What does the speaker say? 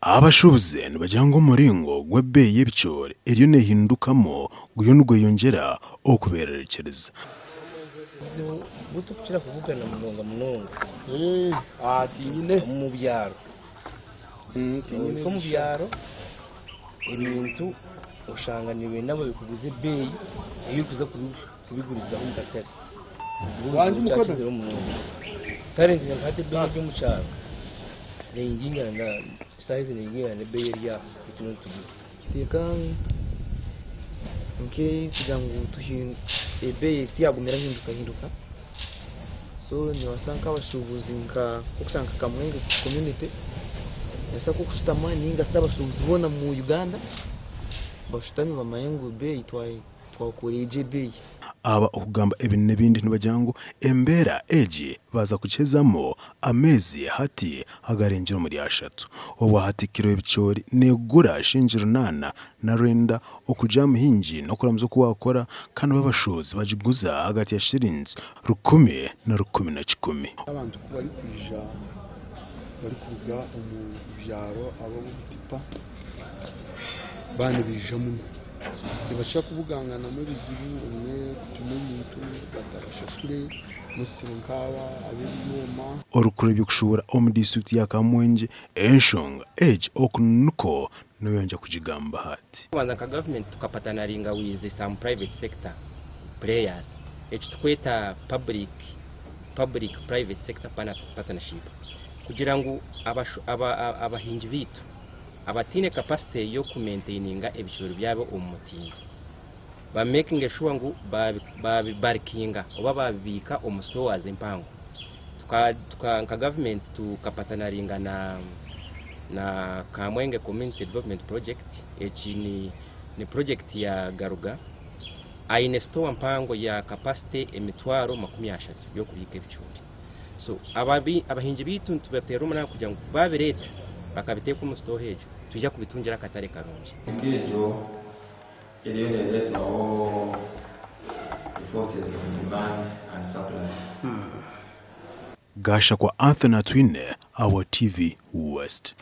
abashuubuzi nibagira ngo umuringo gw'ebbeeyi y'ebicoori eriyo nehindukamo guriyo nigweyongyera okwerarikiriize. Butukira kuvugana munonga tinyine mu byaro tinyine mu byaro ibintu ushanganiwe nabo bikuguze beyi iyo kuza kubiguriza mu katari wanjye umukoda karenze nkate beyi yo mu cyaro ningingana na size ningingana beyi ya ikintu tugize tekang kugira ngo beyi tiyagumira hinduka so ni wasanga abashuubuzi nka kusanga Kamwenge community yasa ko kushitama ninga abashuubuzi bona mu Uganda bashitami bamayengo beyi twakoreje beyi aba okugamba ebintu n'ebindi nibagira ngo embeera egi baza kuchezamo amezi hati agarenjera muri 3 obwa hati kiro ebicoori negura shinjiro 8 na renda okujamu hinji no kuramuzo kuwakora kandi babashozi bagiguza hagati ya shillings 10 na 11. abantu bari kuja bari kuga mu byaro abo gutipa bane bijamo ibasha kubugangana muri zibu umwe tumuntu batarashashure musirinkawa abiyoma orukure byokushobora omu district ya Kamwenge enshonga age okunuko noyonja kujigamba hati kwanza ka government tukapatana ringa with some private sector players tukweta public private sector partnership kugira ngo abahinji bitu abatine capacity yo kumaintaininga ebiciro byabo omutindi ba making sure ngo barkinga oba babika omustores empango tuka government tukapatana ringa na Kamwenge community development project ni project ya Garuga aine store mpango ya capacity emitwaro 30 yo kubika ebiciro so abahinji bitu tubatera umana kugira ngo babireta bakabiteka umustoheje tujya kubitungira akatare karungi ngejo iliyo ndeletwaho forces of demand and supply. Gasha kwa Anthony Twine, our TV West.